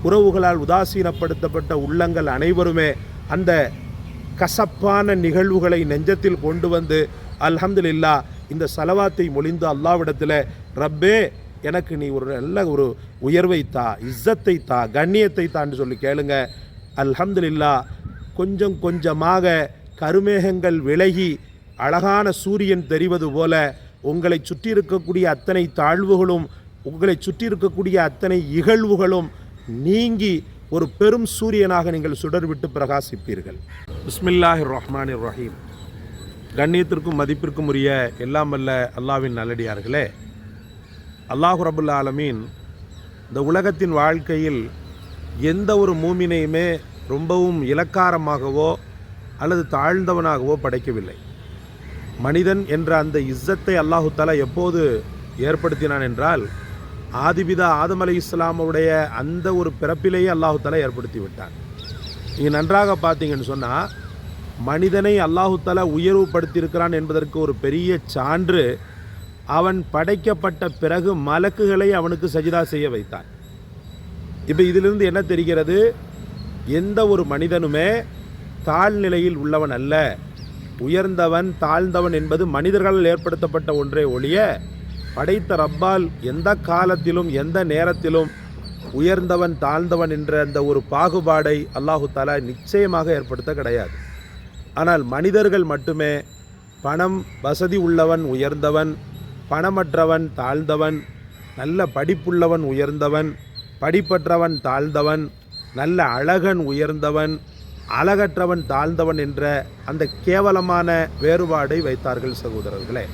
உறவுகளால் உதாசீனப்படுத்தப்பட்ட உள்ளங்கள் அனைவருமே அந்த கசப்பான நிகழ்வுகளை நெஞ்சத்தில் கொண்டு வந்து அல்ஹம்துலில்லாஹ் இந்த சலவாத்தை மொழிந்து அல்லாஹ்விடத்தில் ரப்பே எனக்கு நீ ஒரு நல்ல ஒரு உயர்வை தா, இஸ்ஸத்தை தா, கண்ணியத்தை தான்னு சொல்லி கேளுங்க. அல்ஹம்துலில்லாஹ் கொஞ்சம் கொஞ்சமாக கருமேகங்கள் விலகி அழகான சூரியன் தெரிவது போல உங்களை சுற்றி இருக்கக்கூடிய அத்தனை தாழ்வுகளும் உங்களை சுற்றி இருக்கக்கூடிய அத்தனை இகழ்வுகளும் நீங்கி ஒரு பெரும் சூரியனாக நீங்கள் சுடர்விட்டு பிரகாசிப்பீர்கள். பிஸ்மில்லாஹிர் ரஹ்மானிர் ரஹீம். கண்ணியத்திற்கும் மதிப்பிற்கும் உரிய எல்லாம் வல்ல அல்லாஹ்வின் நல்லடியார்களே, அல்லாஹ் ரப்புல் ஆலமீன் இந்த உலகத்தின் வாழ்க்கையில் எந்த ஒரு மூமினையுமே ரொம்பவும் இலக்காரமாகவோ அல்லது தாழ்ந்தவனாகவோ படைக்கவில்லை. மனிதன் என்ற அந்த இஸ்ஸத்தை அல்லாஹு தஆலா எப்போது ஏற்படுத்தினான் என்றால் ஆதிபிதா ஆதம் அலைஹிஸ்ஸலாமுடைய அந்த ஒரு பிறப்பிலேயே அல்லாஹு தஆலா ஏற்படுத்தி விட்டான். நீங்கள் நன்றாக பார்த்தீங்கன்னு சொன்னால் மனிதனை அல்லாஹு தஆலா உயர்வுபடுத்தியிருக்கிறான் என்பதற்கு ஒரு பெரிய சான்று அவன் படைக்கப்பட்ட பிறகு மலக்குகளை அவனுக்கு சஜிதா செய்ய வைத்தான். இப்போ இதிலிருந்து என்ன தெரிகிறது? எந்த ஒரு மனிதனுமே தாழ்நிலையில் உள்ளவன் அல்ல. உயர்ந்தவன் தாழ்ந்தவன் என்பது மனிதர்களால் ஏற்படுத்தப்பட்ட ஒன்றே ஒழிய படைத்த ரப்பால் எந்த காலத்திலும் எந்த நேரத்திலும் உயர்ந்தவன் தாழ்ந்தவன் என்ற அந்த ஒரு பாகுபாடை அல்லாஹு தஆலா நிச்சயமாக ஏற்படுத்த கிடையாது. ஆனால் மனிதர்கள் மட்டுமே பணம் வசதி உள்ளவன் உயர்ந்தவன், பணமற்றவன் தாழ்ந்தவன், நல்ல படிப்புள்ளவன் உயர்ந்தவன், படிப்பற்றவன் தாழ்ந்தவன், நல்ல அழகன் உயர்ந்தவன், அழகற்றவன் தாழ்ந்தவன் என்ற அந்த கேவலமான வேறுபாடை வைத்தார்கள் சகோதரர்களே.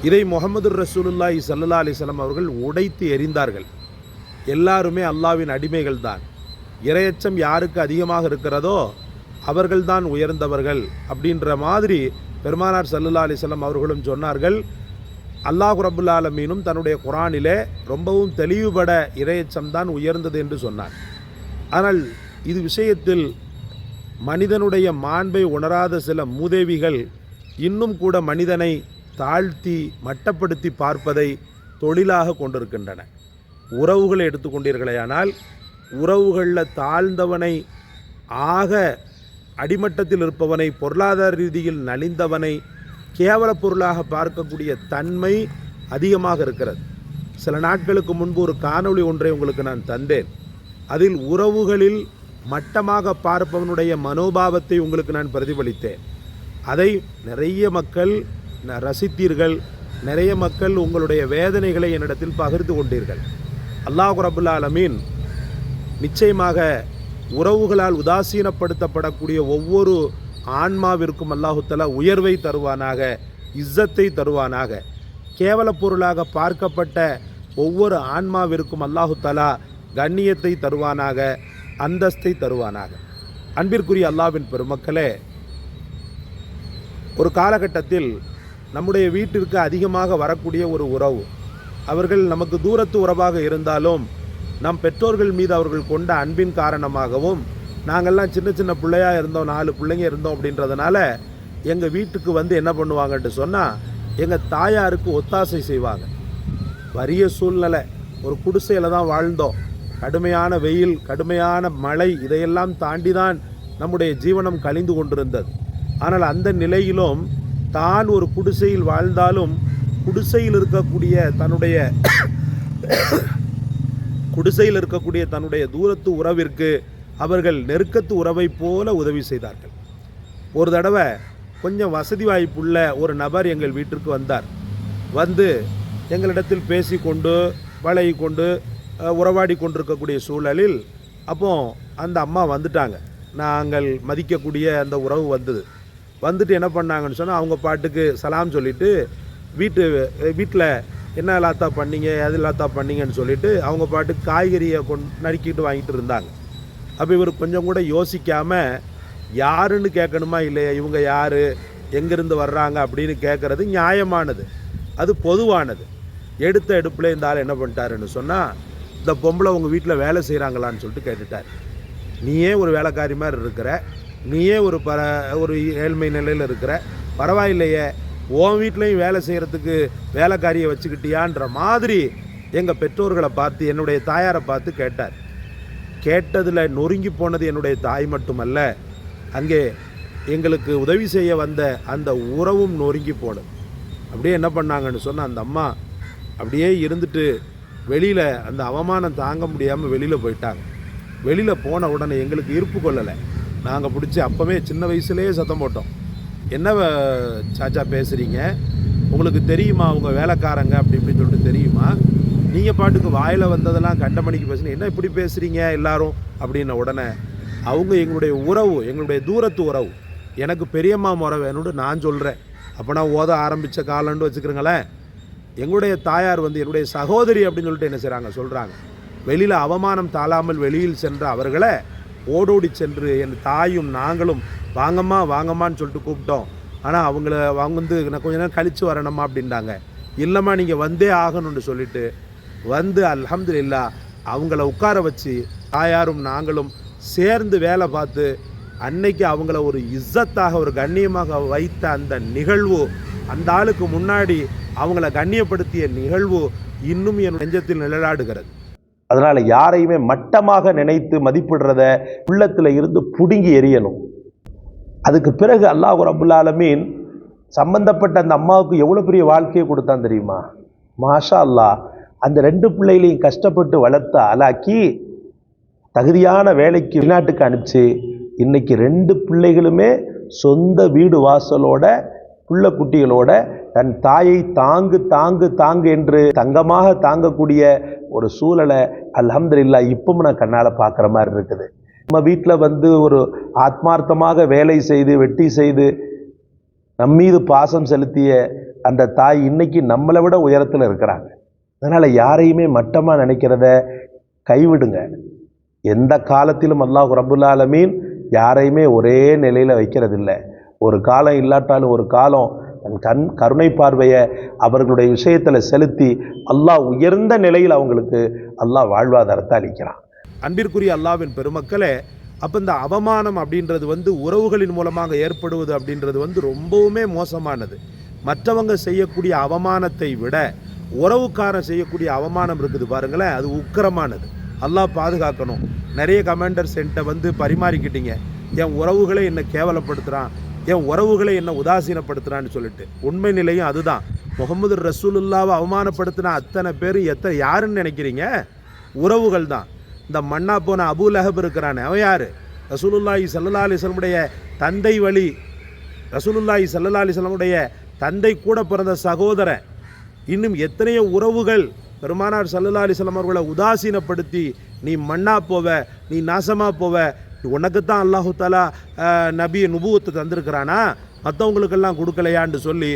இதை முஹம்மது ரசூலுல்லாஹி ஸல்லல்லாஹு அலைஹி வஸல்லம் அவர்கள் உடைத்து எறிந்தார்கள். எல்லாருமே அல்லாஹ்வின் அடிமைகள் தான். இறையச்சம் யாருக்கு அதிகமாக இருக்கிறதோ அவர்கள்தான் உயர்ந்தவர்கள் அப்படின்ற மாதிரி பெருமானார் ஸல்லல்லாஹு அலைஹி வஸல்லம் அவர்களும் சொன்னார்கள். அல்லாஹ் ரப்புல் ஆலமீனும் தன்னுடைய குர்ஆனிலே ரொம்பவும் தெளிவுபட இறையச்சம் தான் உயர்ந்தது என்று சொன்னார். ஆனால் இது விஷயத்தில் மனிதனுடைய மாண்பை உணராத சில மூதேவிகள் இன்னும் கூட மனிதனை தாழ்த்தி மட்டப்படுத்தி பார்ப்பதை தொழிலாக கொண்டிருக்கின்றன. உறவுகளை எடுத்துக்கொண்டீர்களேயானால் உறவுகளில் தாழ்ந்தவனை, ஆக அடிமட்டத்தில் இருப்பவனை, பொருளாதார ரீதியில் நலிந்தவனை கேவல பொருளாக பார்க்கக்கூடிய தன்மை அதிகமாக இருக்கிறது. சில நாட்களுக்கு முன்பு ஒரு காணொளி ஒன்றை உங்களுக்கு நான் தந்தேன். அதில் உறவுகளில் மட்டமாக பார்ப்பவனுடைய மனோபாவத்தை உங்களுக்கு நான் பிரதிபலித்தேன். அதை நிறைய மக்கள் ரசித்தீர்கள். நிறைய மக்கள் உங்களுடைய வேதனைகளை என்னிடத்தில் பகிர்ந்து கொண்டீர்கள். அல்லாஹ் ரப்புல் ஆலமீன் நிச்சயமாக உறவுகளால் உதாசீனப்படுத்தப்படக்கூடிய ஒவ்வொரு ஆன்மாவிற்கும் அல்லாஹு தஆலா உயர்வை தருவானாக, இஸ்ஸத்தை தருவானாக. கேவல பொருளாக பார்க்கப்பட்ட ஒவ்வொரு ஆன்மாவிற்கும் அல்லாஹு தஆலா கண்ணியத்தை தருவானாக, அந்தஸ்தை தருவானாக. அன்பிற்குரிய அல்லாஹ்வின் பெருமக்களே, ஒரு காலகட்டத்தில் நம்முடைய வீட்டிற்கு அதிகமாக வரக்கூடிய ஒரு உறவு, அவர்கள் நமக்கு தூரத்து உறவாக இருந்தாலும் நம் பெற்றோர்கள் மீது அவர்கள் கொண்ட அன்பின் காரணமாகவும் நாங்கள்லாம் சின்ன சின்ன பிள்ளையாக இருந்தோம், 4 பிள்ளைங்க இருந்தோம் அப்படின்றதுனால எங்கள் வீட்டுக்கு வந்து என்ன பண்ணுவாங்கன்ட்டு சொன்னால் எங்கள் தாயாருக்கு ஒத்தாசை செய்வாங்க. வறிய சூழ்நிலை, ஒரு குடிசையில் தான் வாழ்ந்தோம். கடுமையான வெயில், கடுமையான மழை, இதையெல்லாம் தாண்டி தான் நம்முடைய ஜீவனம் கழிந்து கொண்டிருந்தது. ஆனால் அந்த நிலையிலும் தான் ஒரு குடிசையில் வாழ்ந்தாலும் குடிசையில் இருக்கக்கூடிய தன்னுடைய தூரத்து உறவிற்கு அவர்கள் நெருக்கத்து உறவை போல உதவி செய்தார்கள். ஒரு தடவை கொஞ்சம் வசதி வாய்ப்புள்ள ஒரு நபர் எங்கள் வீட்டிற்கு வந்தார். வந்து எங்களிடத்தில் பேசி கொண்டு பழகி கொண்டு உறவாடி கொண்டிருக்கக்கூடிய சூழலில் அப்போ அந்த அம்மா வந்துட்டாங்க. நாங்கள் மதிக்கக்கூடிய அந்த உறவு வந்துட்டு என்ன பண்ணாங்கன்னு சொன்னால் அவங்க பாட்டுக்கு சலாம் சொல்லிவிட்டு வீட்டில் என்ன லாத்தா பண்ணீங்க, எது லாத்தா பண்ணீங்கன்னு சொல்லிவிட்டு அவங்க பாட்டுக்கு காய்கறியை நறுக்கிட்டு வாங்கிட்டு இருந்தாங்க. அப்போ இவர் கொஞ்சம் கூட யோசிக்காமல் யாருன்னு கேட்கணுமா இல்லையா, இவங்க யார், எங்கேருந்து வர்றாங்க அப்படின்னு கேட்குறது நியாயமானது, அது பொதுவானது. எடுத்த எடுப்பில் இந்த ஆள் என்ன பண்ணிட்டாருன்னு சொன்னால், இந்த பொம்பளை உங்கள் வீட்டில் வேலை செய்கிறாங்களான்னு சொல்லிட்டு கேட்டுட்டார். நீயே ஒரு வேலைக்காரி மாதிரி இருக்கிற, நீயே ஒரு ஏழ்மை நிலையில் இருக்கிற, பரவாயில்லையே உன் வீட்லையும் வேலை செய்கிறதுக்கு வேலைக்காரியை வச்சுக்கிட்டியான்ற மாதிரி எங்கள் பெற்றோர்களை பார்த்து, என்னுடைய தாயாரை பார்த்து கேட்டார். கேட்டதில் நொறுங்கி போனது என்னுடைய தாய் மட்டுமல்ல, அங்கே எங்களுக்கு உதவி செய்ய வந்த அந்த உறவும் நொறுங்கி போனது. அப்படியே என்ன பண்ணாங்கன்னு சொன்னால், அந்த அம்மா அப்படியே இருந்துட்டு வெளியில் அந்த அவமானம் தாங்க முடியாமல் வெளியில் போயிட்டாங்க. வெளியில் போன உடனே எங்களுக்கு இருப்பு கொள்ளலை. நாங்கள் பிடிச்சி அப்போவே சின்ன வயசுலேயே சத்தம் போட்டோம். என்ன சாச்சா பேசுகிறீங்க, உங்களுக்கு தெரியுமா அவங்க வேலைக்காரங்க அப்படி இப்படின்னு சொல்லிட்டு தெரியுமா, நீங்கள் பாட்டுக்கு வாயில் வந்ததெல்லாம் கண்டமணிக்கு பேசுனீங்க, என்ன இப்படி பேசுகிறீங்க எல்லாரும் அப்படின்ன உடனே அவங்க எங்களுடைய உறவு, எங்களுடைய தூரத்து உறவு, எனக்கு பெரியம்மா முறை வேணும்னு நான் சொல்கிறேன். அப்போ நான் ஓத ஆரம்பித்த காலன்னு வச்சுக்கிறேங்களேன். எங்களுடைய தாயார் என்னுடைய சகோதரி அப்படின்னு சொல்லிட்டு என்ன செய்கிறாங்க சொல்கிறாங்க. வெளியில் அவமானம் தாழாமல் வெளியில் சென்ற அவர்களை ஓடோடி சென்று என் தாயும் நாங்களும் வாங்கம்மா வாங்கம்மான்னு சொல்லிட்டு கூப்பிட்டோம். ஆனால் அவங்க நான் கொஞ்ச நேரம் கழித்து வரணுமா அப்படின்ட்டாங்க. இல்லைம்மா நீங்கள் வந்தே ஆகணும்னு சொல்லிட்டு அல்ஹம்துலில்லாஹ் அவங்கள உட்கார வச்சு தாயாரும் நாங்களும் சேர்ந்து வேலை பார்த்து அன்னைக்கு அவங்கள ஒரு இஸ்ஸத்தாக ஒரு கண்ணியமாக வைத்த அந்த நிகழ்வு, அந்த ஆளுக்கு முன்னாடி அவங்கள கண்ணியப்படுத்திய நிகழ்வு இன்னும் என் நெஞ்சத்தில் நிழலாடுகிறது. அதனால் யாரையுமே மட்டமாக நினைத்து மதிப்பிடுறத உள்ளத்தில் இருந்து பிடுங்கி எறியணும். அதுக்கு பிறகு அல்லாஹ் ரப்புல் ஆலமீன் சம்பந்தப்பட்ட அந்த அம்மாவுக்கு எவ்வளோ பெரிய வாழ்க்கையை கொடுத்தான் தெரியுமா? மாஷா அல்லாஹ். அந்த 2 பிள்ளைகளையும் கஷ்டப்பட்டு வளர்த்த ஆளாக்கி தகுதியான வேலைக்கு வெளிநாட்டுக்கு அனுப்பிச்சு இன்னைக்கு 2 பிள்ளைகளுமே சொந்த வீடு வாசலோட புள்ள குட்டிகளோட தன் தாயை தாங்கு தாங்கு தாங்கு என்று தங்கமாக தாங்கக்கூடிய ஒரு சூழலை அல்ஹம்துலில்லாஹ் இப்பவும் நான் கண்ணால் பார்க்குற மாதிரி இருக்குது. நம்ம வீட்டில் ஒரு ஆத்மார்த்தமாக வேலை செய்து வெட்டி செய்து நம்மீது பாசம் செலுத்திய அந்த தாய் இன்னைக்கு நம்மளை விட உயரத்தில் இருக்கிறாங்க. அதனால் யாரையுமே மட்டமாக நினைக்கிறத கைவிடுங்க. எந்த காலத்திலும் அல்லாஹ் ரப்புல் ஆலமீன் யாரையுமே ஒரே நிலையில் வைக்கிறதில்லை. ஒரு காலம் இல்லாட்டாலும் ஒரு காலம் தன் கருணை பார்வையை அவர்களுடைய விஷயத்தில் செலுத்தி அல்லாஹ் உயர்ந்த நிலையில் அவங்களுக்கு அல்லாஹ் வாழ்வாதாரத்தை அளிக்கிறான். அன்பிற்குரிய அல்லாஹ்வின் பெருமக்களே, அப்போ இந்த அவமானம் அப்படின்றது உறவுகளின் மூலமாக ஏற்படுவது அப்படின்றது ரொம்பவுமே மோசமானது. மற்றவங்க செய்யக்கூடிய அவமானத்தை விட உறவுக்காரன் செய்யக்கூடிய அவமானம் இருக்குது பாருங்களேன், அது உக்கிரமானது. அல்லாஹ் பாதுகாக்கணும். நிறைய கமெண்டர்ஸ் என்கிட்ட பரிமாறிக்கிட்டீங்க, என் உறவுகளை என்னை கேவலப்படுத்துகிறான், என் உறவுகளை என்னை உதாசீனப்படுத்துகிறான்னு சொல்லிட்டு. உண்மை நிலையும் அதுதான். முகமது ரசூலுல்லாவை அவமானப்படுத்தின அத்தனை பேர் யாருன்னு நினைக்கிறீங்க? உறவுகள் தான். இந்த மண்ணா போன அபூ லஹப் இருக்கிறானே, அவன் யார்? ரசூலுல்லாஹி ஸல்லல்லாஹு அலைஹி வஸல்லமுடைய தந்தை வழி, ரசூலுல்லாஹி ஸல்லல்லாஹு அலைஹி வஸல்லமுடைய தந்தை கூட பிறந்த சகோதரன். இன்னும் எத்தனையோ உறவுகள் பெருமானார் ஸல்லல்லாஹு அலைஹி வஸல்லம் அவர்களை உதாசீனப்படுத்தி நீ மண்ணா போவ, நீ நாசமாக போவ, உனக்குத்தான் அல்லாஹு தஆலா நபியை நுபுவத்தை தந்திருக்கிறானா, மற்றவங்களுக்கெல்லாம் கொடுக்கலையான்னு சொல்லி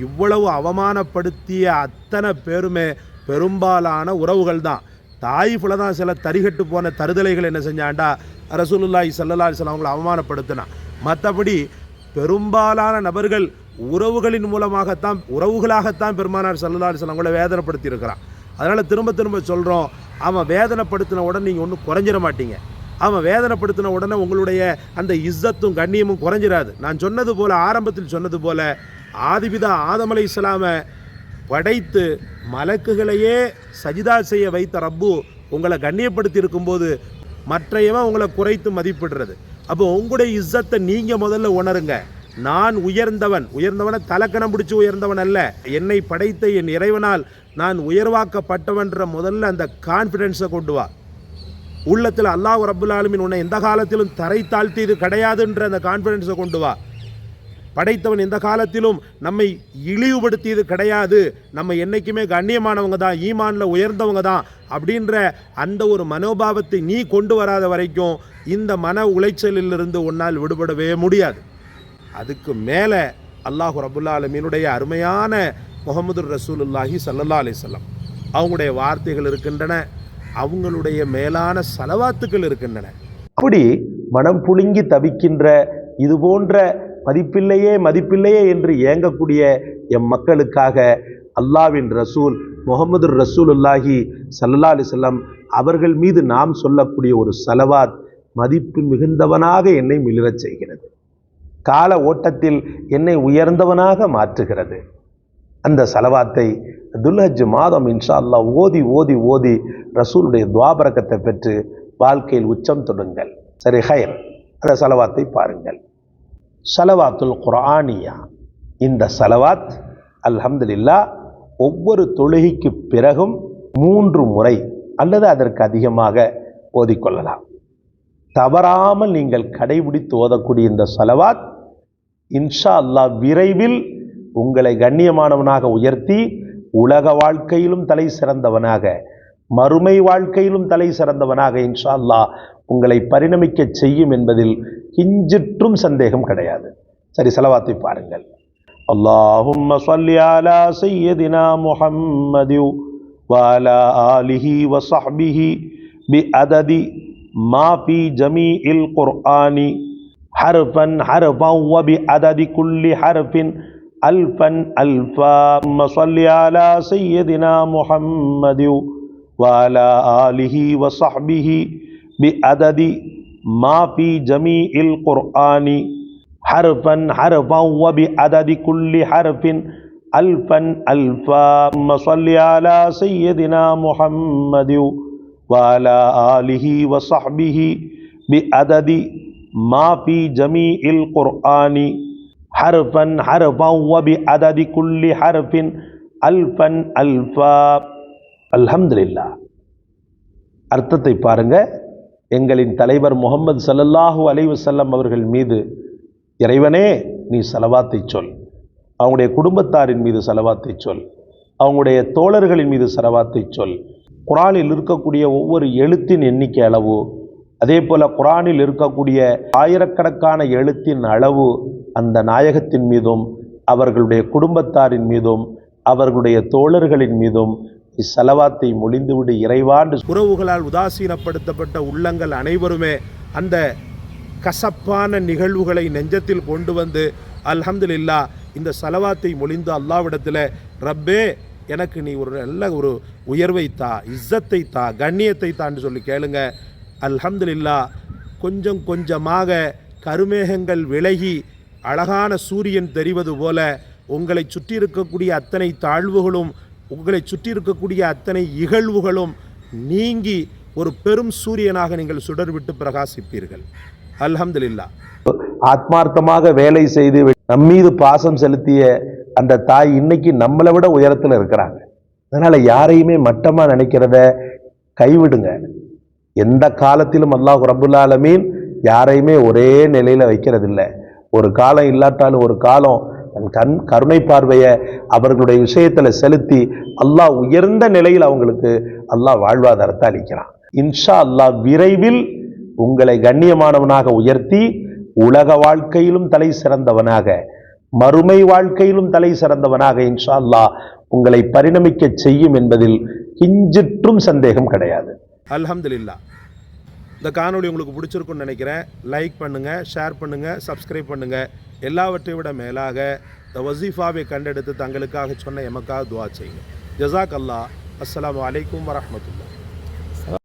இவ்வளவு அவமானப்படுத்திய அத்தனை பேருமே பெரும்பாலான உறவுகள் தான். தாயிஃபில் தான் சில தரிகட்டு போன தருதலைகள் என்ன செஞ்சாண்டா, ரசூலுல்லாஹி ஸல்லல்லாஹு அலைஹி வஸல்லம் அவங்களை அவமானப்படுத்தினான். மற்றபடி பெரும்பாலான நபர்கள் உறவுகளின் மூலமாகத்தான், உறவுகளாகத்தான் பெருமானார் ஸல்லல்லாஹு அலைஹி வஸல்லம் அவங்களை வேதனைப்படுத்தி இருக்கிறான். அதனால் திரும்ப திரும்ப சொல்கிறோம், அவன் வேதனைப்படுத்தின உடனே நீங்கள் ஒன்றும் குறைஞ்சிட மாட்டீங்க. அவன் வேதனைப்படுத்தின உடனே உங்களுடைய அந்த இஸ்ஸத்தும் கண்ணியமும் குறைஞ்சிடாது. நான் சொன்னது போல், ஆரம்பத்தில் சொன்னது போல், ஆதிபிதா ஆதம் அலைஹிஸ்ஸலாமை படைத்து மலக்குகளையே சஜிதா செய்ய வைத்த ரப்பு உங்களை கண்ணியப்படுத்தி இருக்கும்போது மற்றையவன் உங்களை குறைத்து மதிப்பிடுறது. அப்போ உங்களுடைய இஸ்ஸத்தை நீங்கள் முதல்ல உணருங்க. நான் உயர்ந்தவனை தலக்கணம் பிடிச்சி உயர்ந்தவன் அல்ல, என்னை படைத்த என் இறைவனால் நான் உயர்வாக்கப்பட்டவன்ற முதல்ல அந்த கான்ஃபிடென்ஸை கொண்டு வா. உள்ளத்தில் அல்லாஹ் ரப்புல் ஆலமீன் உன்னை எந்த காலத்திலும் தரை தாழ்த்தியது கிடையாதுன்ற அந்த கான்ஃபிடென்ஸை கொண்டு வா. படைத்தவன் எந்த காலத்திலும் நம்மை இழிவுபடுத்தியது கிடையாது, நம்ம என்றைக்குமே கண்ணியமானவங்க தான், ஈமானில் உயர்ந்தவங்க தான் அப்படின்ற அந்த ஒரு மனோபாவத்தை நீ கொண்டு வராத வரைக்கும் இந்த மன உளைச்சலிலிருந்து உன்னால் விடுபடவே முடியாது. அதுக்கு மேலே அல்லாஹ் ரப்புல் ஆலமீனுடைய அருமையான முஹம்மது ரசூலுல்லாஹி ஸல்லல்லாஹு அலைஹி வஸல்லம் அவங்களுடைய வார்த்தைகள் இருக்கின்றன, அவங்களுடைய மேலான ஸலவாத்துக்கள் இருக்கின்றன. அப்படி மனம் புழுங்கி தவிக்கின்ற இது போன்ற மதிப்பில்லையே என்று ஏங்கக்கூடிய எம் மக்களுக்காக அல்லாஹ்வின் ரசூல் முஹம்மது ரசூலுல்லாஹி ஸல்லல்லாஹு அலைஹி வஸல்லம் அவர்கள் மீது நாம் சொல்லக்கூடிய ஒரு ஸலவாத் மதிப்பு மிகுந்தவனாக என்னை மிளிரச் செய்கிறது, கால ஓட்டத்தில் என்னை உயர்ந்தவனாக மாற்றுகிறது. அந்த ஸலவாத்தை துல்ஹஜ் மாதம் இன்ஷா அல்லாஹ் ஓதி ஓதி ஓதி ரசூலுடைய துஆபரக்கத்தை பெற்று வாழ்க்கையில் உச்சம் தொடுங்கள். சரி, ஹைர். அந்த சலவாத்தை பாருங்கள். சலவாத்துல் குர்ஆனியா. இந்த சலவாத் அல்ஹம்துலில்லாஹ் ஒவ்வொரு தொழுகைக்கு பிறகும் 3 முறை அல்லது அதற்கு அதிகமாக ஓதிக்கொள்ளலாம். தவறாமல் நீங்கள் கடைபிடித்து ஓதக்கூடிய இந்த சலவாத் இன்ஷா அல்லாஹ் விரைவில் உங்களை கண்ணியமானவனாக உயர்த்தி உலக வாழ்க்கையிலும் தலை சிறந்தவனாக, மறுமை வாழ்க்கையிலும் தலை சிறந்தவனாக இன்ஷா அல்லாஹ் உங்களை பரிணமிக்க செய்யும் என்பதில் கிஞ்சிற்றும் சந்தேகம் கிடையாது. சரி, சலவாத்தை பாருங்கள். அல்லாஹும்ம ஸல்லி அலா சய்யிதினா முஹம்மதி வ அலா ஆலிஹி வ ஸஹ்பிஹி பி அததி மா ஃபீ ஜமீஇல் குர்ஆனி ஹர்ஃபன் ஹர்ஃபன் வ பி அததி குல்லி ஹர்ஃபின் அல்ஃபன் அல்ஃபா. அல்லாஹும்ம ஸல்லி அலா சய்யிதினா முஹம்மதி வ அலா ஆலிஹி வ ஸஹ்பிஹி பி அததி மா ஃபீ ஜமீஇல் குர்ஆனி ஹர்ஃபன் ஹர்ஃபன் வ பி அததி குல்லி ஹர்ஃபின் அல்ஃபன் அல்ஃபா. அல்லாஹும்ம ஸல்லி அலா சய்யிதினா முஹம்மதி வ அலா ஆலிஹி வ ஸஹ்பிஹி பி அததி மா ஃபீ ஜமீஇல் குர்ஆனி ஹர்ஃபன் ஹர்ஃபன் வ பி அததி குல்லி ஹர்ஃபின் அல்ஃபன் அல்ஃபா. அல்ஹம்துலில்லாஹ். அர்த்தத்தை பாருங்க. எங்களின் தலைவர் முஹம்மது ஸல்லல்லாஹு அலைஹி வஸல்லம் அவர்கள் மீது இறைவனே நீ சலவாத்தை சொல், அவங்களுடைய குடும்பத்தாரின் மீது சலவாத்தை சொல், அவங்களுடைய தோழர்களின் மீது சலவாத்தை சொல். குர்ஆனில் இருக்கக்கூடிய ஒவ்வொரு எழுத்தின் எண்ணிக்கை அளவு, அதே போல குர்ஆனில் இருக்கக்கூடிய ஆயிரக்கணக்கான எழுத்தின் அளவு அந்த நாயகத்தின் மீதும் அவர்களுடைய குடும்பத்தாரின் மீதும் அவர்களுடைய தோழர்களின் மீதும் இச்சலவாத்தை மொழிந்துவிடு இறைவாண்டு. உறவுகளால் உதாசீனப்படுத்தப்பட்ட உள்ளங்கள் அனைவருமே அந்த கசப்பான நிகழ்வுகளை நெஞ்சத்தில் கொண்டு வந்து அல்ஹம்துலில்லாஹ் இந்த சலவாத்தை மொழிந்து அல்லாஹ்விடத்தில் ரப்பே எனக்கு நீ ஒரு நல்ல ஒரு உயர்வை தா, இஸ்ஸத்தை தா, கண்ணியத்தை தான்னு சொல்லி கேளுங்க. அல்ஹம்துலில்லாஹ் கொஞ்சம் கொஞ்சமாக கருமேகங்கள் விலகி அழகான சூரியன் தெரிவது போல உங்களை சுற்றி இருக்கக்கூடிய அத்தனை தாழ்வுகளும் உங்களை சுற்றி இருக்கக்கூடிய அத்தனை இகழ்வுகளும் நீங்கி ஒரு பெரும் சூரியனாக நீங்கள் சுடர்விட்டு பிரகாசிப்பீர்கள். அல்ஹம்துலில்லாஹ். ஆத்மார்த்தமாக வேலை செய்து நம்மீது பாசம் செலுத்திய அந்த தாய் இன்னைக்கு நம்மளை விட உயரத்தில் இருக்கிறாங்க. அதனால யாரையுமே மட்டமா நினைக்கிறத கைவிடுங்க. எந்த காலத்திலும் அல்லாஹ் ரப்புல் ஆலமீன் யாரையுமே ஒரே நிலையில வைக்கிறது இல்லை. ஒரு காலம் இல்லாட்டாலும் ஒரு காலம் கருணை பார்வையை அவர்களுடைய விஷயத்துல செலுத்தி அல்லாஹ் உயர்ந்த நிலையில் அவங்களுக்கு அல்லாஹ் வாழ்வாதாரத்தை அளிக்கிறான். இன்ஷா அல்லாஹ் விரைவில் உங்களை கண்ணியமானவனாக உயர்த்தி உலக வாழ்க்கையிலும் தலை சிறந்தவனாக, மறுமை வாழ்க்கையிலும் தலை சிறந்தவனாக இன்ஷா அல்லாஹ் உங்களை பரிணமிக்க செய்யும் என்பதில் கிஞ்சிற்றும் சந்தேகம் கிடையாது. அல்ஹம்துலில்லாஹ். இந்த காணொளி உங்களுக்கு பிடிச்சிருக்குன்னு நினைக்கிறேன். லைக் பண்ணுங்கள், ஷேர் பண்ணுங்கள், சப்ஸ்கிரைப் பண்ணுங்கள். எல்லாவற்றை விட மேலாக இந்த வசீஃபாவை கண்டெடுத்து தங்களுக்காக சொன்ன எமக்காக துஆ செய்யுங்க. ஜஸாக் அல்லாஹ். அஸ்ஸலாமு அலைக்கும் வரஹ்மத்துல்லாஹ்.